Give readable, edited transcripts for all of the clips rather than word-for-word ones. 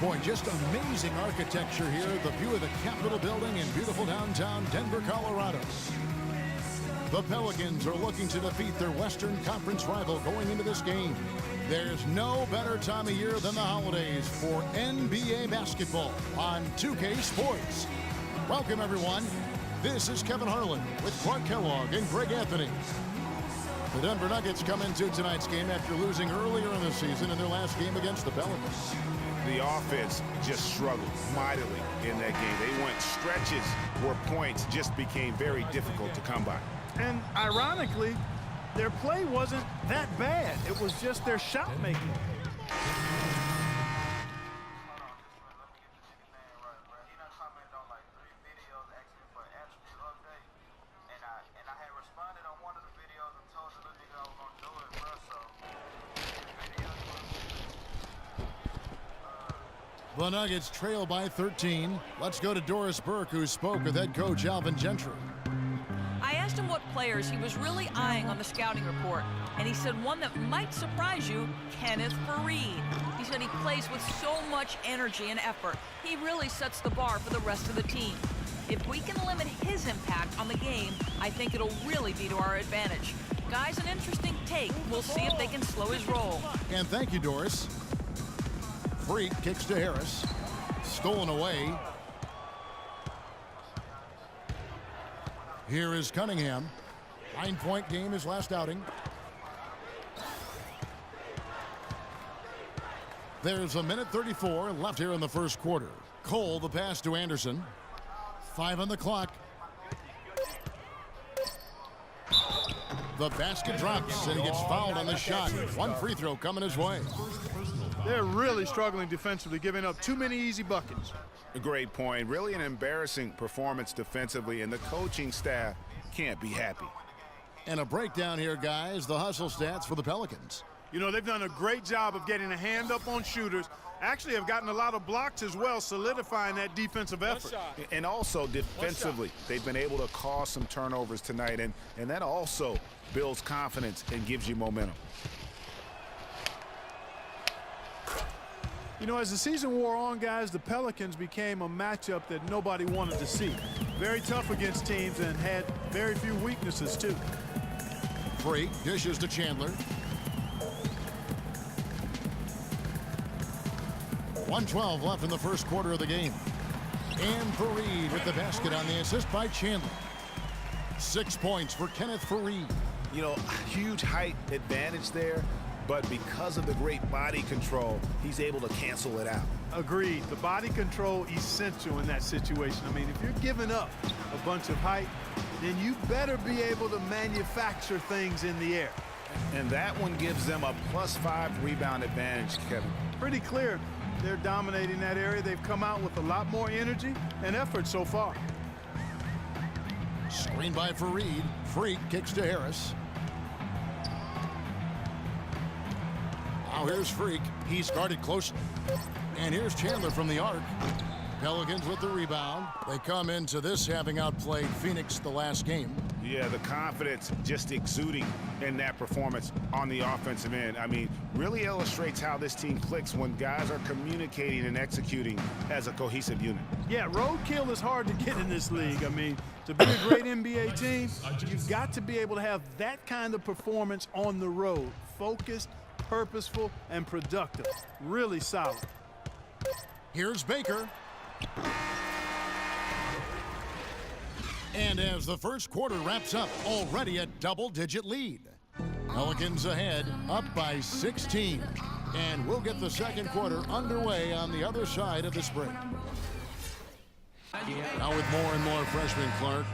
Boy, just amazing architecture here. The view of the Capitol building in beautiful downtown Denver, Colorado. The Pelicans are looking to defeat their Western Conference rival going into this game. There's no better time of year than the holidays for NBA basketball on 2K Sports. Welcome, everyone. This is Kevin Harlan with Clark Kellogg and Greg Anthony. The Denver Nuggets come into tonight's game after losing earlier in the season in their last game against the Pelicans. The offense just struggled mightily in that game. They went stretches where points just became very difficult to come by. And ironically, their play wasn't that bad. It was just their shot making. The Nuggets trail by 13. Let's go to Doris Burke, who spoke with head coach Alvin Gentry. I asked him what players he was really eyeing on the scouting report, and he said one that might surprise you, Kenneth Faried. He said he plays with so much energy and effort. He really sets the bar for the rest of the team. If we can limit his impact on the game, I think it'll really be to our advantage. Guy's an interesting take. We'll see if they can slow his roll. And thank you, Doris. Freak kicks to Harris. Stolen away. Here is Cunningham. 9-point game his last outing. There's a minute 34 left here in the first quarter. Cole the pass to Anderson. 5 on the clock. The basket drops and he gets fouled on the shot. One free throw coming his way. They're really struggling defensively, giving up too many easy buckets. A great point. Really an embarrassing performance defensively, and the coaching staff can't be happy. And a breakdown here, guys. The hustle stats for the Pelicans. You know, they've done a great job of getting a hand up on shooters. Actually have gotten a lot of blocks as well, solidifying that defensive effort. And also defensively, they've been able to cause some turnovers tonight, and that also builds confidence and gives you momentum. You know, as the season wore on, guys, the Pelicans became a matchup that nobody wanted to see. Very tough against teams and had very few weaknesses, too. Freak dishes to Chandler. 1:12 left in the first quarter of the game. And Faried with the basket on the assist by Chandler. 6 points for Kenneth Faried. You know, huge height advantage there, but because of the great body control, he's able to cancel it out. Agreed. The body control essential in that situation. I mean, if you're giving up a bunch of height, then you better be able to manufacture things in the air. And that one gives them a +5 rebound advantage, Kevin. Pretty clear. They're dominating that area. They've come out with a lot more energy and effort so far. Screen by Faried. Freak kicks to Harris. Now here's Freak. He's guarded closely. And here's Chandler from the arc. Pelicans with the rebound. They come into this having outplayed Phoenix the last game. Yeah, the confidence just exuding in that performance on the offensive end. I mean, really illustrates how this team clicks when guys are communicating and executing as a cohesive unit. Yeah, roadkill is hard to get in this league. I mean, to be a great NBA team, you've got to be able to have that kind of performance on the road. Focused, purposeful, and productive. Really solid. Here's Baker. And as the first quarter wraps up, already a double-digit lead. Pelicans ahead, up by 16. And we'll get the second quarter underway on the other side of this break. Now with more and more freshmen, Clark,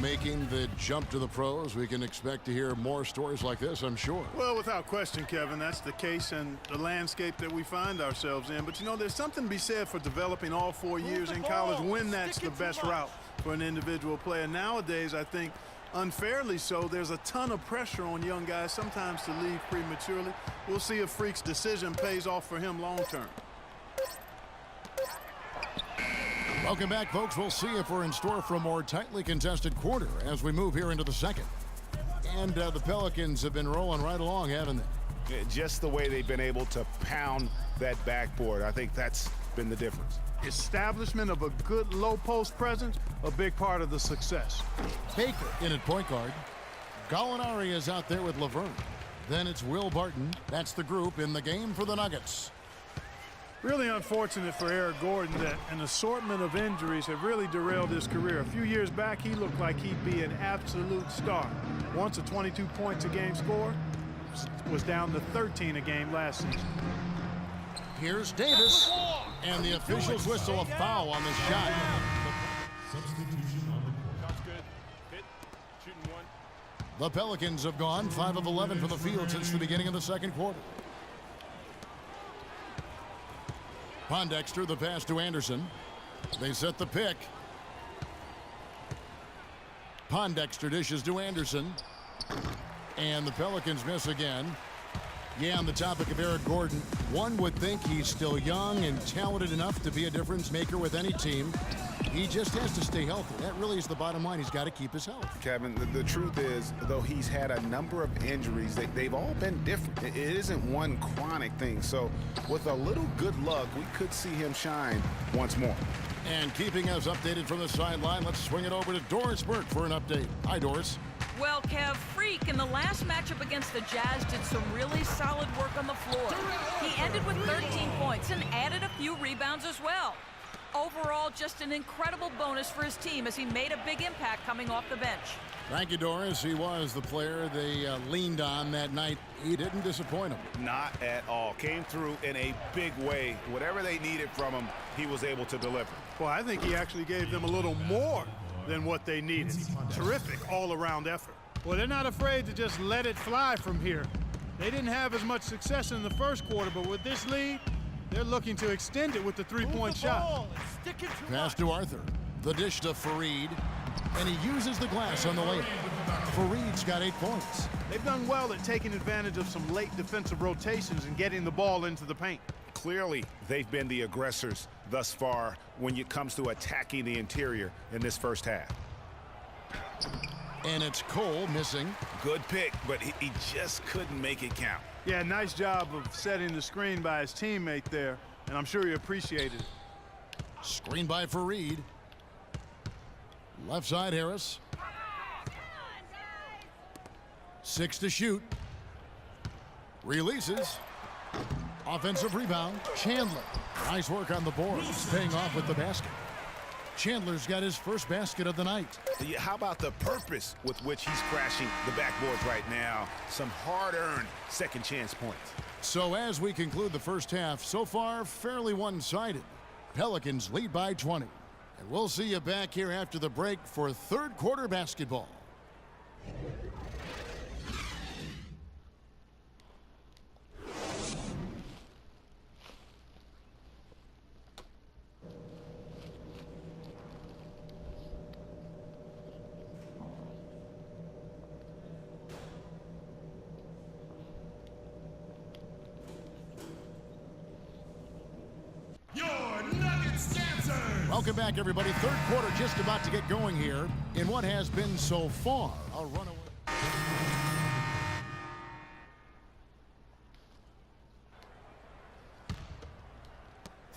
making the jump to the pros, we can expect to hear more stories like this, I'm sure. Well, without question, Kevin, that's the case and the landscape that we find ourselves in. But, you know, there's something to be said for developing all 4 years in college when that's the best route for an individual player. Nowadays, I think, unfairly so, there's a ton of pressure on young guys sometimes to leave prematurely. We'll see if Freak's decision pays off for him long term. Welcome back, folks. We'll see if we're in store for a more tightly contested quarter as we move here into the second. And the Pelicans have been rolling right along, haven't they? Just the way they've been able to pound that backboard. I think that's been the difference. Establishment of a good low post presence, a big part of the success. Baker in at point guard. Gallinari is out there with Laverne. Then it's Will Barton. That's the group in the game for the Nuggets. Really unfortunate for Eric Gordon that an assortment of injuries have really derailed his career. A few years back, he looked like he'd be an absolute star. Once a 22 points a game score, was down to 13 a game last season. Here's Davis, and the officials whistle a foul on the shot. The Pelicans have gone 5 of 11 from the field since the beginning of the second quarter. Pondexter, the pass to Anderson. They set the pick. Pondexter dishes to Anderson. And the Pelicans miss again. Yeah, on the topic of Eric Gordon, one would think he's still young and talented enough to be a difference maker with any team. He just has to stay healthy. That really is the bottom line. He's got to keep his health. Kevin, the truth is, though he's had a number of injuries, they've all been different. It isn't one chronic thing. So with a little good luck, we could see him shine once more. And keeping us updated from the sideline, let's swing it over to Doris Burke for an update. Hi, Doris. Well, Kev, Freak in the last matchup against the Jazz did some really solid work on the floor. He ended with 13 points and added a few rebounds as well. Overall, just an incredible bonus for his team as he made a big impact coming off the bench. Thank you, Doris. He was the player they leaned on that night. He didn't disappoint them. Not at all. Came through in a big way. Whatever they needed from him, he was able to deliver. Well, I think he actually gave them a little more than what they needed. Terrific all-around effort. Well, they're not afraid to just let it fly from here. They didn't have as much success in the first quarter, but with this lead, they're looking to extend it with the three-point shot. Pass to Arthur. The dish to Fareed. And he uses the glass on the layup. Fareed's got 8 points. They've done well at taking advantage of some late defensive rotations and getting the ball into the paint. Clearly, they've been the aggressors thus far when it comes to attacking the interior in this first half. And it's Cole missing. Good pick, but he just couldn't make it count. Yeah, nice job of setting the screen by his teammate there, and I'm sure he appreciated it. Screen by Fareed. Left side, Harris. 6 to shoot. Releases. Offensive rebound. Chandler. Nice work on the boards. Paying off with the basket. Chandler's got his first basket of the night. How about the purpose with which he's crashing the backboards right now? Some hard-earned second chance points. So as we conclude the first half, so far fairly one-sided. Pelicans lead by 20. And we'll see you back here after the break for third quarter basketball. Welcome back, everybody. Third quarter just about to get going here in what has been so far a runaway.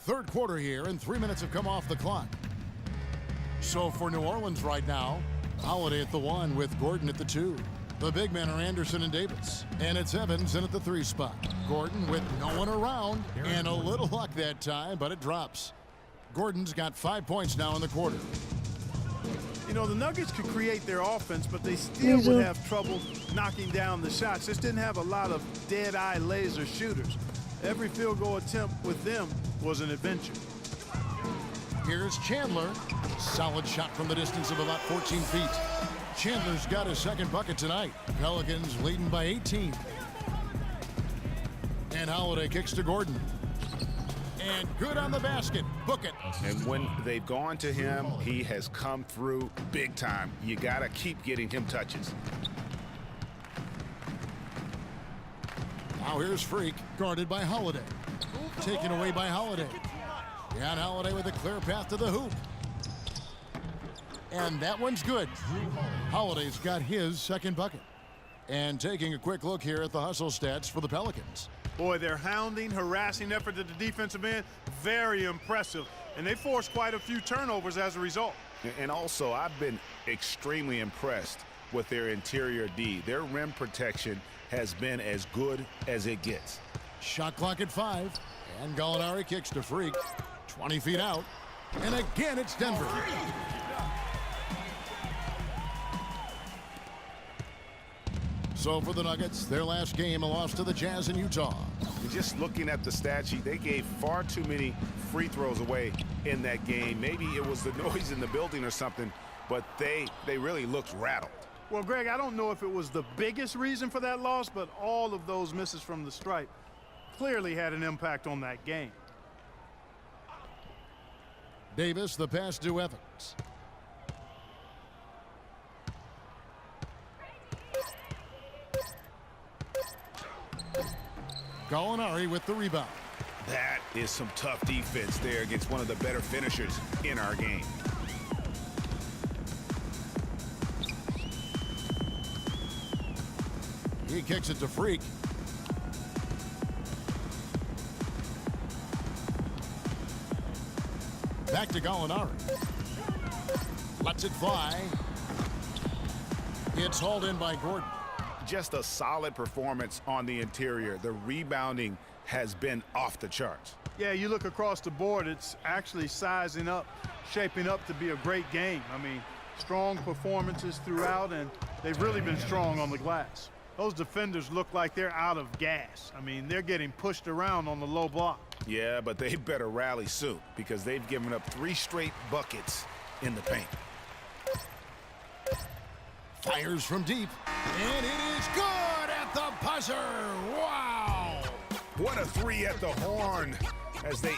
Third quarter here, and 3 minutes have come off the clock. So for New Orleans right now, Holiday at the 1 with Gordon at the 2. The big men are Anderson and Davis. And it's Evans in at the 3 spot. Gordon with no one around, and a little luck that time, but it drops. Gordon's got 5 points now in the quarter. You know, the Nuggets could create their offense, but they still would have trouble knocking down the shots. Just didn't have a lot of dead-eye laser shooters. Every field goal attempt with them was an adventure. Here's Chandler. Solid shot from the distance of about 14 feet. Chandler's got his second bucket tonight. Pelicans leading by 18. And Holiday kicks to Gordon. And good on the basket. Book it. And when they've gone to him, he has come through big time. You got to keep getting him touches. Now here's Freak, guarded by Holiday. Taken away by Holiday. And Holiday with a clear path to the hoop. And that one's good. Holiday's got his second bucket. And taking a quick look here at the hustle stats for the Pelicans. Boy, their hounding, harassing effort at the defensive end, very impressive. And they forced quite a few turnovers as a result. And also, I've been extremely impressed with their interior D. Their rim protection has been as good as it gets. Shot clock at 5. And Gallinari kicks to Freak. 20 feet out. And again, it's Denver. So for the Nuggets, their last game, a loss to the Jazz in Utah. Just looking at the stat sheet, they gave far too many free throws away in that game. Maybe it was the noise in the building or something, but they really looked rattled. Well, Greg, I don't know if it was the biggest reason for that loss, but all of those misses from the stripe clearly had an impact on that game. Davis, the pass to Evans. Gallinari with the rebound. That is some tough defense there against one of the better finishers in our game. He kicks it to Freak. Back to Gallinari. Lets it fly. It's hauled in by Gordon. Just a solid performance on the interior. The rebounding has been off the charts. Yeah, you look across the board, it's actually sizing up, shaping up to be a great game. I mean, strong performances throughout, and they've really been strong on the glass. Those defenders look like they're out of gas. I mean, they're getting pushed around on the low block. Yeah, but they better rally soon because they've given up 3 straight buckets in the paint. Fires from deep. And it is good at the buzzer. Wow. What a 3 at the horn as they